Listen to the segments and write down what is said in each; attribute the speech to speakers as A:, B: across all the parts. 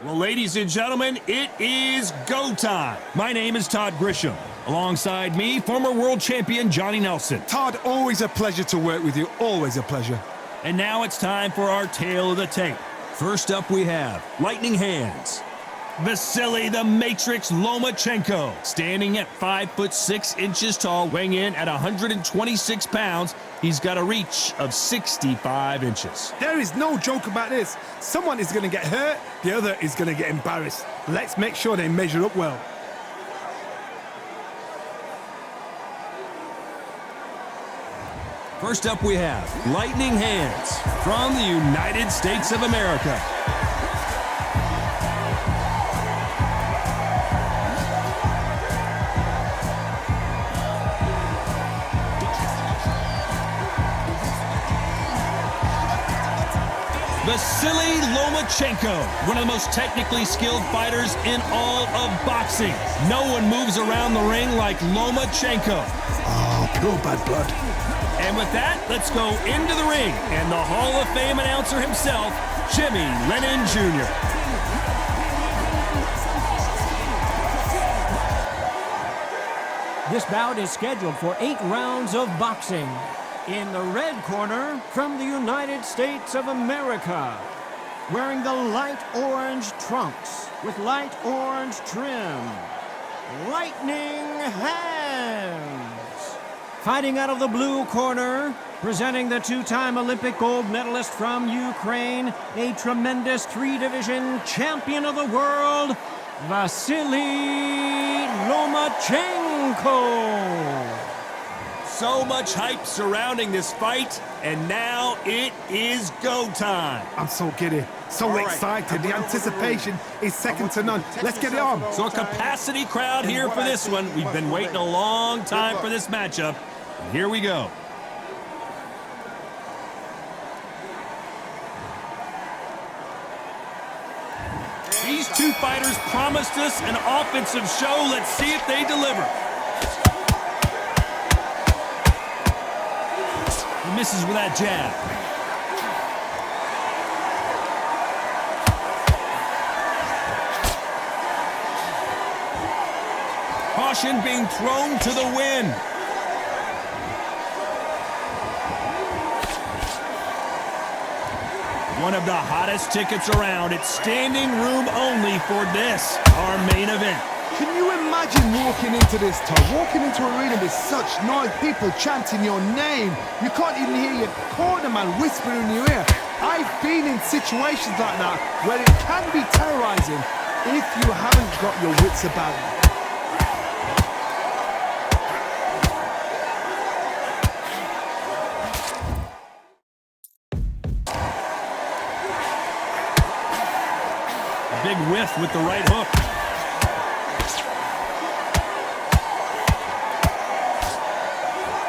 A: Well, ladies and gentlemen, it is go time. My name is Todd Grisham. Alongside me, former world champion Johnny Nelson.
B: Todd, always a pleasure to work with you. Always a pleasure.
A: And now it's time for our tale of the tape. First up, we have Lightning Hands. Vasily the Matrix Lomachenko, standing at 5'6" tall, weighing in at 126 pounds. He's got a reach of 65 inches.
B: There is no joke about this. Someone is going to get hurt, the other is going to get embarrassed. Let's make sure they measure up well.
A: First up, we have Lightning Hands from the United States of America. Vasily Lomachenko, one of the most technically skilled fighters in all of boxing. No one moves around the ring like Lomachenko.
B: Oh, pure bad blood.
A: And with that, let's go into the ring and the Hall of Fame announcer himself, Jimmy Lennon Jr.
C: This bout is scheduled for 8 rounds of boxing. In the red corner, from the United States of America, wearing the light orange trunks with light orange trim, Lightning Hands. Fighting out of the blue corner, presenting the 2-time Olympic gold medalist from Ukraine, a tremendous 3-division champion of the world, Vasily Lomachenko.
A: So much hype surrounding this fight, and now it is go time.
B: I'm so giddy, so excited. The anticipation is second to none. Let's get it on.
A: So a capacity crowd here for this one. We've been waiting a long time for this matchup. And here we go. These two fighters promised us an offensive show. Let's see if they deliver. He misses with that jab. Caution being thrown to the wind. One of the hottest tickets around. It's standing room only for this, our main event.
B: Can you imagine walking into this, Todd? Walking into an arena with such noise, people chanting your name. You can't even hear your corner man whispering in your ear. I've been in situations like that where it can be terrorizing if you haven't got your wits about you.
A: Big whiff with the right hook.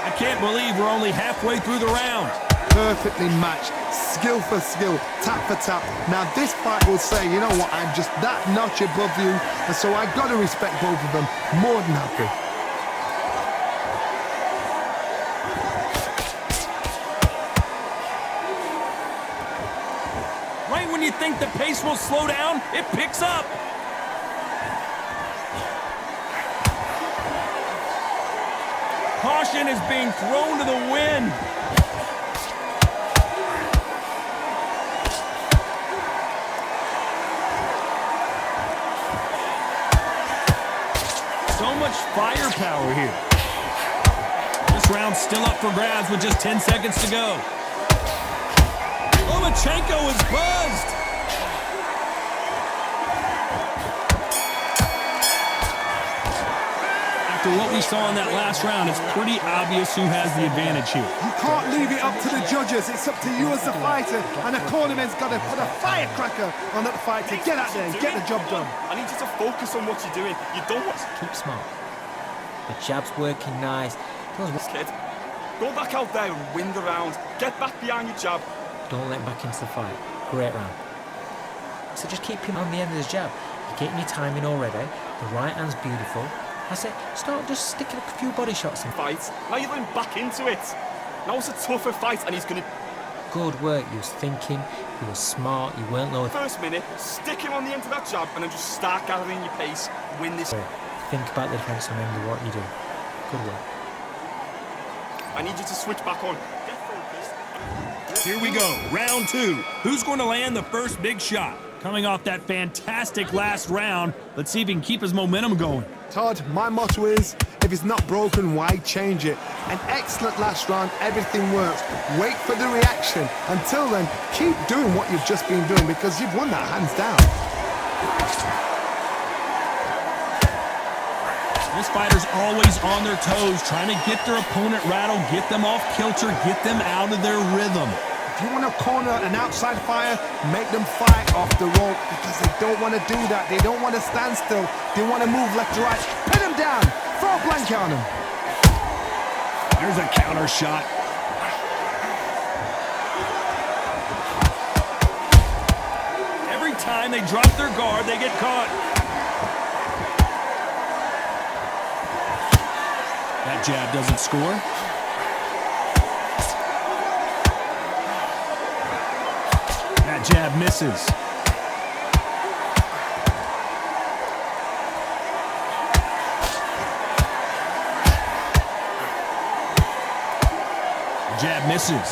A: I can't believe we're only halfway through the round.
B: Perfectly matched, skill for skill, tap for tap. Now this fight will say, you know what, I'm just that notch above you, and so I've got to respect both of them. More than happy.
A: Right when you think the pace will slow down, it picks up. Caution is being thrown to the wind. So much firepower here. This round's still up for grabs with just 10 seconds to go. Lomachenko is buzzed. After what we saw in that last round, it's pretty obvious who has the advantage here.
B: You can't leave it up to the judges. It's up to you as the fighter, and the cornerman's got to put a firecracker on that fight to get out there and get the job done.
D: I need you to focus on what you're doing. You don't want to
C: Keep smart. The jab's working nice.
D: this kid. Go back out there and win the round. Get back behind your jab.
C: Don't let him back into the fight. Great round. So just keep him on the end of his jab. You're getting your timing already. The right hand's beautiful. That's it. Start just sticking a few body shots in.
D: Fight. Now you're going back into it. Now it's a tougher fight, and he's going to
E: good work. He was thinking, he was smart, he weren't low.
D: First minute, stick him on the end of that jab and then just start gathering your pace, win this.
E: Think about the defence and remember what you do. Good work.
D: I need you to switch back on. Get focused.
A: Here we go, round 2. Who's going to land the first big shot? Coming off that fantastic last round, let's see if he can keep his momentum going.
B: Todd, my motto is, if it's not broken, why change it? An excellent last round, everything works. Wait for the reaction. Until then, keep doing what you've just been doing because you've won that hands down.
A: This fighter's always on their toes, trying to get their opponent rattled, get them off kilter, get them out of their rhythm.
B: If you want to corner an outside fighter, make them fight off the rope because they don't want to do that. They don't want to stand still. They want to move left to right. Pin them down. Throw a blanket on them.
A: There's a counter shot. Every time they drop their guard, they get caught. That jab doesn't score. That jab misses. The jab misses.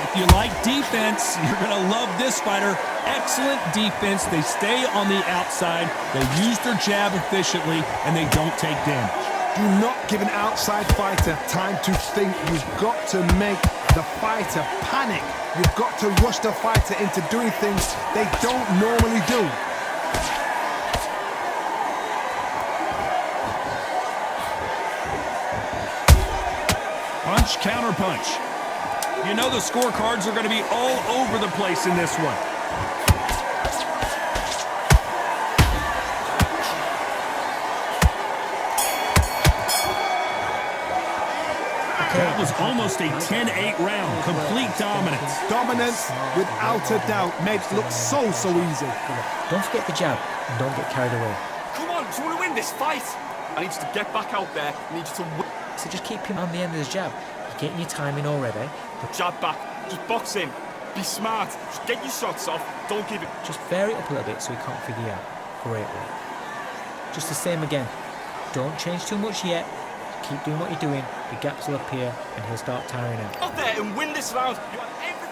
A: If you like defense, you're going to love this fighter. Excellent defense. They stay on the outside. They use their jab efficiently, and they don't take damage.
B: Do not give an outside fighter time to think. You've got to make the fighter panic. You've got to rush the fighter into doing things they don't normally do.
A: Punch, counter punch. You know the scorecards are going to be all over the place in this one. That was almost a 10-8 round. Complete dominance.
B: Dominance, without a doubt, makes it look so easy.
E: Don't forget the jab and don't get carried away.
D: Come on, do you want to win this fight? I need you to get back out there. I need you to win.
E: So just keep him on the end of his jab. You're getting your timing already.
D: Jab back. Just box in. Be smart. Just get your shots off. Don't give it.
E: Just vary it up a little bit so he can't figure you out. Great work. Just the same again. Don't change too much yet. Keep doing what you're doing. The gaps will appear and he'll start tiring out.
D: Out there and win this round. You have everything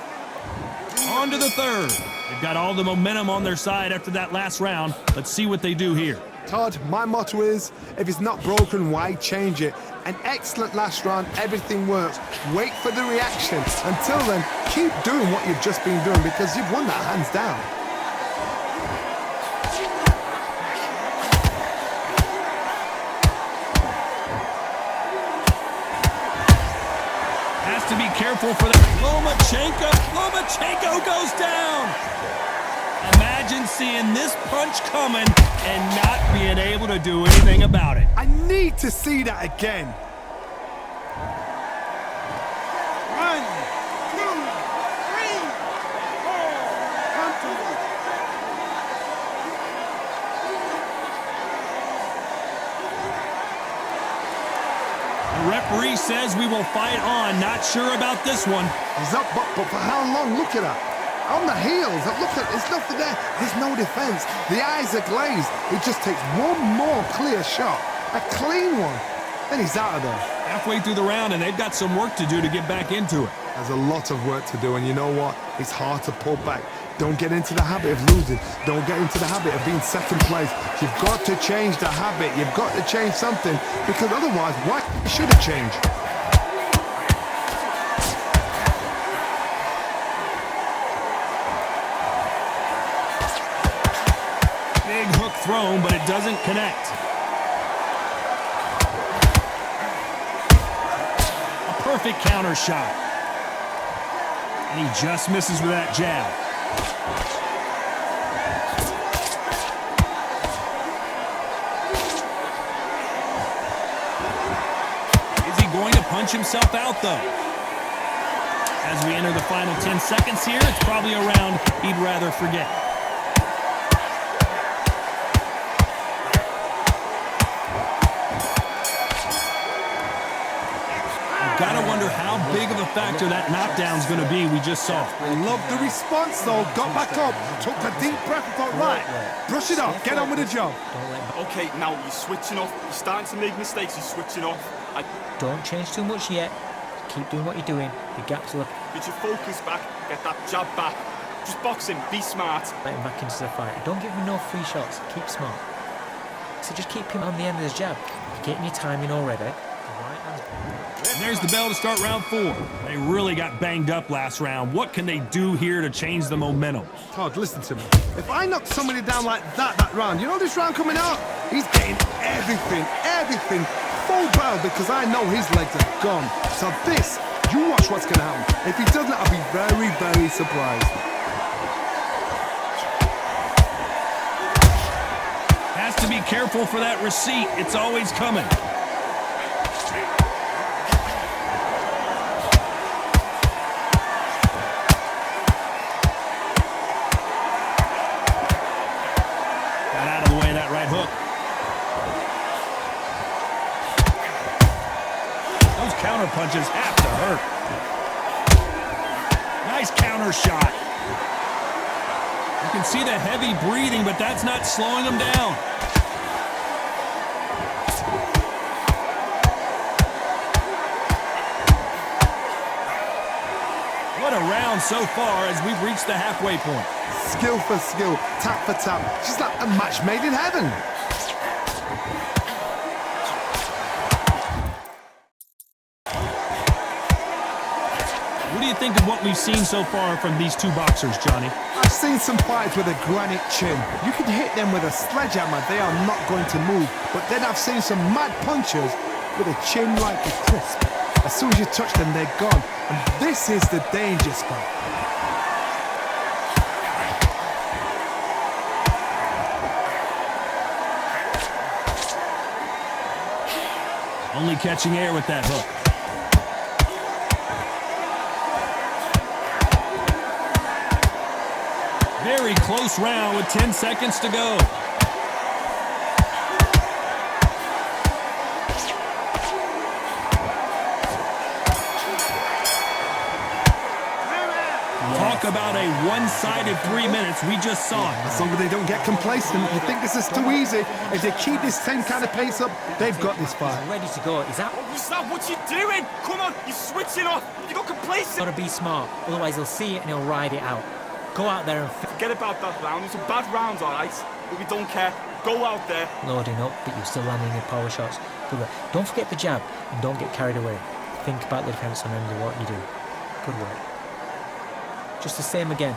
D: in the
A: On to the third. They've got all the momentum on their side after that last round. Let's see what they do here.
B: Todd, my motto is, if it's not broken, why change it? An excellent last round, everything works. Wait for the reaction. Until then, keep doing what you've just been doing because you've won that hands down.
A: Has to be careful for that. Lomachenko goes down. Imagine seeing this punch coming and not being able to do anything about it.
B: I need to see that again. 1, 2, 3, 4. Come to me.
A: The referee says we will fight on. Not sure about this one.
B: He's up, but for how long? Look at that. On the heels, look at, there's nothing there. There's no defense. The eyes are glazed. It just takes one more clear shot, a clean one, then he's out of there.
A: Halfway through the round, and they've got some work to do to get back into it.
B: There's a lot of work to do, and you know what? It's hard to pull back. Don't get into the habit of losing. Don't get into the habit of being second place. You've got to change the habit. You've got to change something, because otherwise, why should it change?
A: Big hook thrown, but it doesn't connect. A perfect counter shot. And he just misses with that jab. Is he going to punch himself out, though? As we enter the final 10 seconds here, it's probably a round he'd rather forget. wonder how big of a factor that knockdown's going to be we just saw.
B: I love the response, though. Got back up, took a deep breath and thought, right, brush it off, get on with the job.
D: Okay, now you're switching off. You're starting to make mistakes. You're switching off.
E: Don't change too much yet. Keep doing what you're doing. The gaps will
D: Get your focus back. Get that jab back. Just box him. Be smart.
E: let him back into the fight. Don't give him no free shots. Keep smart. So just keep him on the end of his jab. You're getting your timing already. Right hand.
A: And there's the bell to start round 4. They really got banged up last round. What can they do here to change the momentum?
B: Todd, listen to me. If I knock somebody down like that round, you know this round coming out? He's getting everything full barrel because I know his legs are gone. So this, you watch what's going to happen. If he doesn't, I'll be very, very surprised.
A: Has to be careful for that receipt. It's always coming. Got out of the way of that right hook. Those counter punches have to hurt. Nice counter shot. You can see the heavy breathing, but that's not slowing him down. What a round so far as we've reached the halfway point.
B: Skill for skill, tap for tap. Just like a match made in heaven.
A: What do you think of what we've seen so far from these two boxers, Johnny?
B: I've seen some fights with a granite chin. You can hit them with a sledgehammer, they are not going to move. But then I've seen some mad punchers with a chin like a crisp. As soon as you touch them, they're gone. And this is the danger spot.
A: Only catching air with that hook. Very close round with 10 seconds to go. Talk about a one-sided 3 minutes. We just saw it.
B: As long as they don't get complacent, you think this is too easy. If they keep this same kind of pace up, they've got this fight.
E: Ready to go. Is that
D: Is that what you're doing? Come on, you're switching off. You got complacent.
E: got to be smart? Otherwise, he'll see it and he'll ride it out. Go out there and
D: Forget about that round. It's a bad round, all right? But we don't care. Go out there.
E: loading up, but you're still landing your power shots. Good work. Don't forget the jab and don't get carried away. Think about the defense on end of what you do. Good work. Just the same again.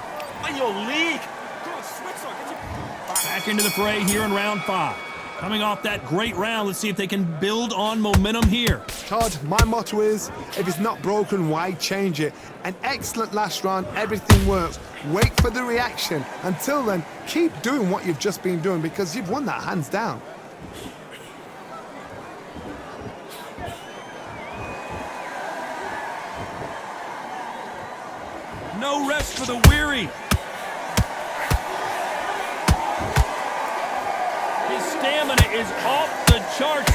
D: In your league. Come on, switch on. Get your...
A: Back into the fray here in round 5. Coming off that great round, let's see if they can build on momentum here.
B: Todd, my motto is, if it's not broken, why change it? An excellent last round, everything works. Wait for the reaction. Until then, keep doing what you've just been doing because you've won that hands down.
A: No rest for the weary. His stamina is off the charts.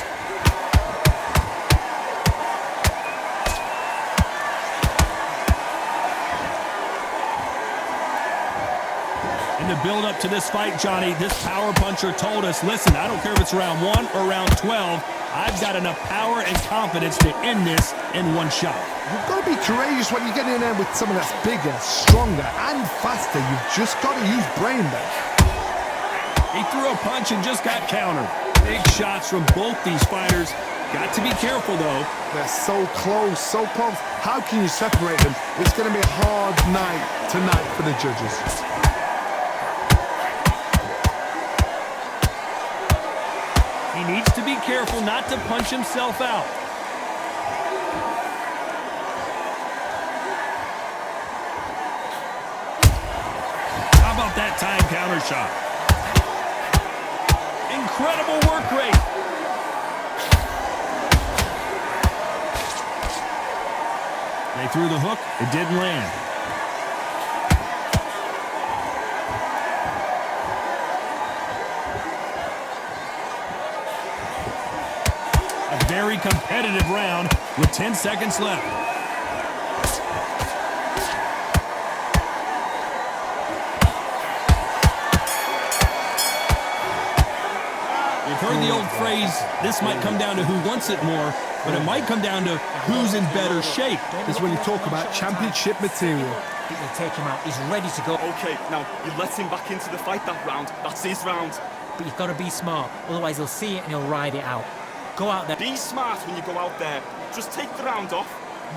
A: In the build-up to this fight, Johnny, this power puncher told us, listen, I don't care if it's round 1 or round 12, I've got enough power and confidence to end this in one shot.
B: You've got to be courageous when you get in there with someone that's bigger, stronger, and faster. You've just got to use brain there.
A: He threw a punch and just got countered. Big shots from both these fighters. Got to be careful, though.
B: They're so close, so close. How can you separate them? It's going to be a hard night tonight for the judges.
A: He needs to be careful not to punch himself out. How about that time counter shot? Incredible work rate. They threw the hook. It didn't land. A very competitive round with 10 seconds left. phrase, this might come down to who wants it more, but it might come down to who's in better shape.
B: This is when you talk about championship material.
E: He will take him out. He's ready to go.
D: Okay, now you let him back into the fight that round. That's his round.
E: But you've got to be smart, otherwise he'll see it and he'll ride it out. Go out there.
D: Be smart when you go out there. Just take the round off.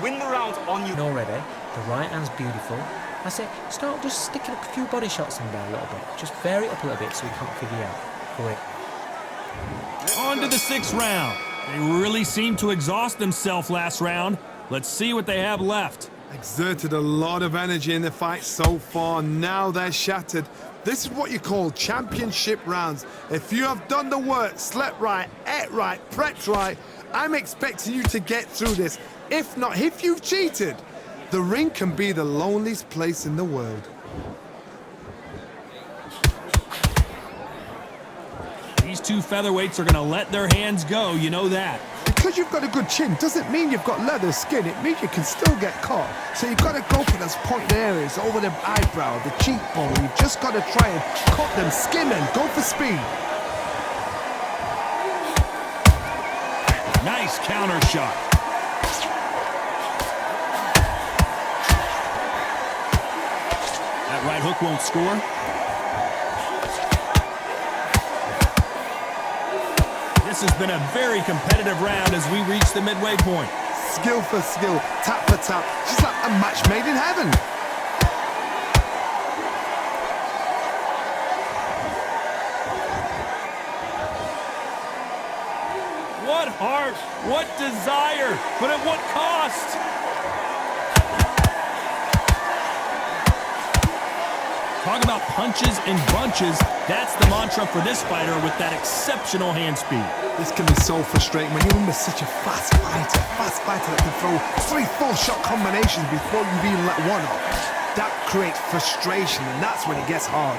D: Win the round on you.
E: No, ready. The right hand's beautiful. I say, start just sticking a few body shots in there a little bit. Just vary it up a little bit so we can't figure out. Quick.
A: On to the 6th round. They really seemed to exhaust themselves last round. Let's see what they have left.
B: Exerted a lot of energy in the fight so far. Now they're shattered. This is what you call championship rounds. If you have done the work, slept right, ate right, prepped right, I'm expecting you to get through this. If not, if you've cheated, the ring can be the loneliest place in the world.
A: These two featherweights are going to let their hands go, you know that.
B: Because you've got a good chin doesn't mean you've got leather skin. It means you can still get caught. So you've got to go for those pointed areas over the eyebrow, the cheekbone. You've just got to try and cut them, skin them, go for speed.
A: Nice counter shot. That right hook won't score. This has been a very competitive round as we reach the midway point.
B: Skill for skill, tap for tap. Just like a match made in heaven.
A: What heart, what desire, but at what cost? Talk about punches and bunches. That's the mantra for this fighter with that exceptional hand speed.
B: This can be so frustrating when you're under such a fast fighter that can throw 3-4 shot combinations before you've even let one off. That creates frustration, and that's when it gets hard.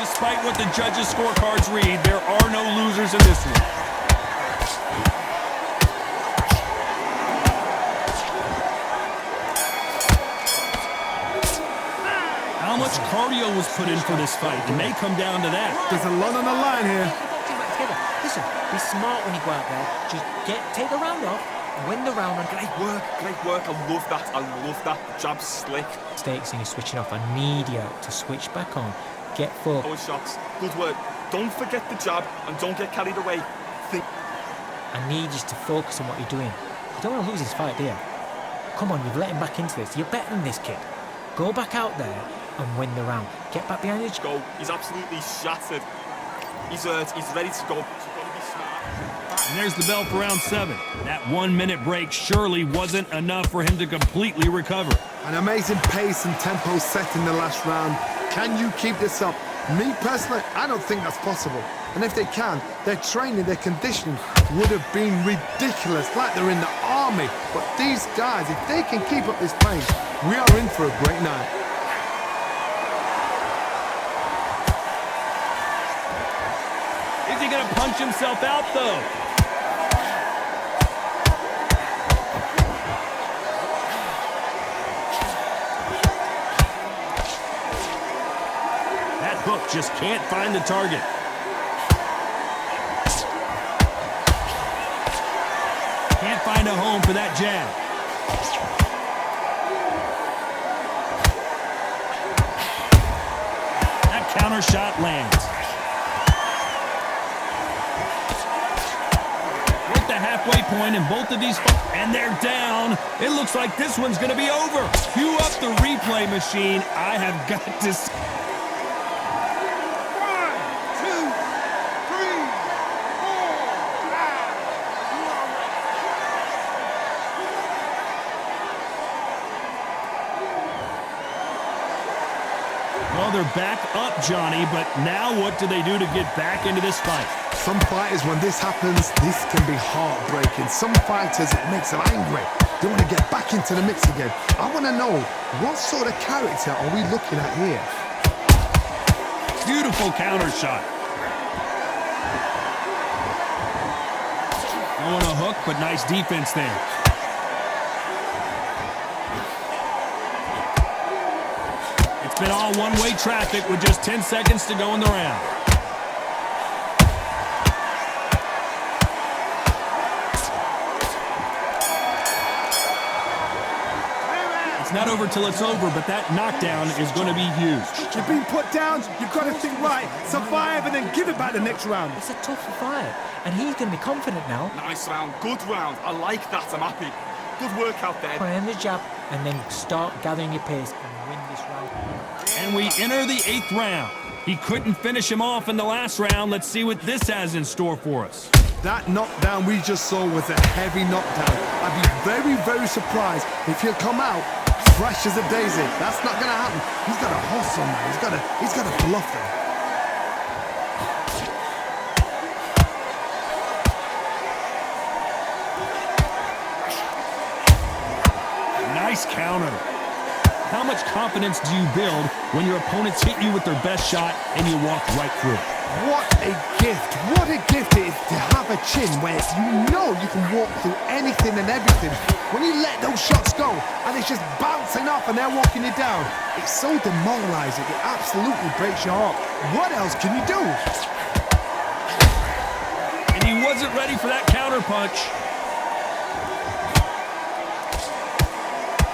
A: Despite what the judges' scorecards read, there are no losers in this one. How much cardio was put in for this fight? It may come down to that.
B: There's a lot on the line here.
E: Listen, be smart when you go out there. Just take the round off, win the round. And
D: Great work, great work. I love that. I love that. The jab's slick.
E: mistakes and you're switching off. I need you to switch back on. Get full.
D: Those shots. Good work. Don't forget the jab and don't get carried away. Think.
E: I need you to focus on what you're doing. You don't want to lose this fight, do you? Come on, you've let him back into this. You're better than this kid. Go back out there and win the round. Get back behind you.
D: Go. He's absolutely shattered. He's hurt. He's ready to go. You've got to be smart.
A: And there's the bell for round 7. That 1-minute break surely wasn't enough for him to completely recover.
B: An amazing pace and tempo set in the last round. Can you keep this up? Me personally, I don't think that's possible. And if they can, their training, their conditioning would have been ridiculous, like they're in the army. But these guys, if they can keep up this pace, we are in for a great night.
A: Is he going to punch himself out, though? That hook just can't find the target. Can't find a home for that jab. That counter shot lands. We're at the halfway point in both of these and they're down. It looks like this one's going to be over. Cue up the replay machine. I have got to see. Well, they're back up, Johnny, but now what do they do to get back into this fight?
B: Some fighters, when this happens, this can be heartbreaking. Some fighters, it makes them angry. They want to get back into the mix again. I want to know, what sort of character are we looking at here?
A: Beautiful counter shot. Going a hook, but nice defense there. been all one-way traffic with just 10 seconds to go in the round. It's not over till it's over, but that knockdown is going to be huge.
B: You've been put down, you've got to think right, survive and then give it back the next round.
E: It's a tough fight, and he's going to be confident now.
D: Nice round, good round. I like that, I'm happy. Good work out there.
E: Try the jab, and then start gathering your pace and win this round.
A: And we enter the 8th round. He couldn't finish him off in the last round. Let's see what this has in store for us.
B: That knockdown we just saw was a heavy knockdown. I'd be very, very surprised if he'll come out fresh as a daisy. That's not going to happen. He's got to hustle, man. He's got to bluff him.
A: Nice counter. How much confidence do you build when your opponents hit you with their best shot and you walk right through it?
B: What a gift. What a gift it is to have a chin where you know you can walk through anything and everything. When you let those shots go and it's just bouncing off and they're walking you down, it's so demoralizing. It absolutely breaks your heart. What else can you do?
A: And he wasn't ready for that counter punch.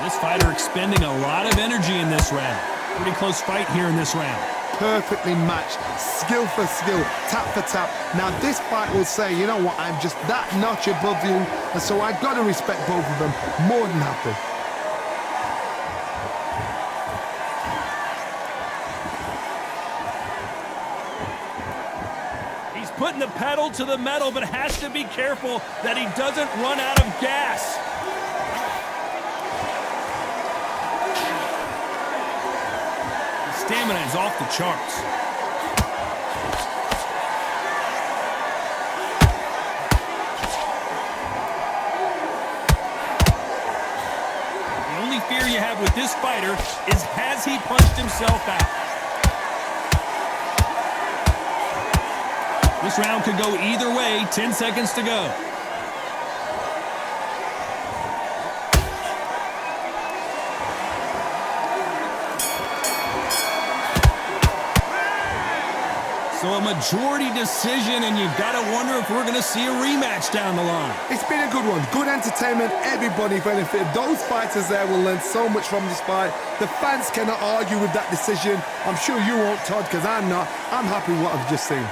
A: This fighter expending a lot of energy in this round. Pretty close fight here in this round.
B: Perfectly matched, skill for skill, tap for tap. Now this fight will say, you know what, I'm just that notch above you, and so I've got to respect both of them more than happy.
A: He's putting the pedal to the metal, but has to be careful that he doesn't run out of gas. Stamina is off the charts. The only fear you have with this fighter is has he punched himself out? This round could go either way. 10 seconds to go. So a majority decision, and you've got to wonder if we're going to see a rematch down the line.
B: It's been a good one. Good entertainment. Everybody benefited. Those fighters there will learn so much from this fight. The fans cannot argue with that decision. I'm sure you won't, Todd, because I'm not. I'm happy with what I've just seen.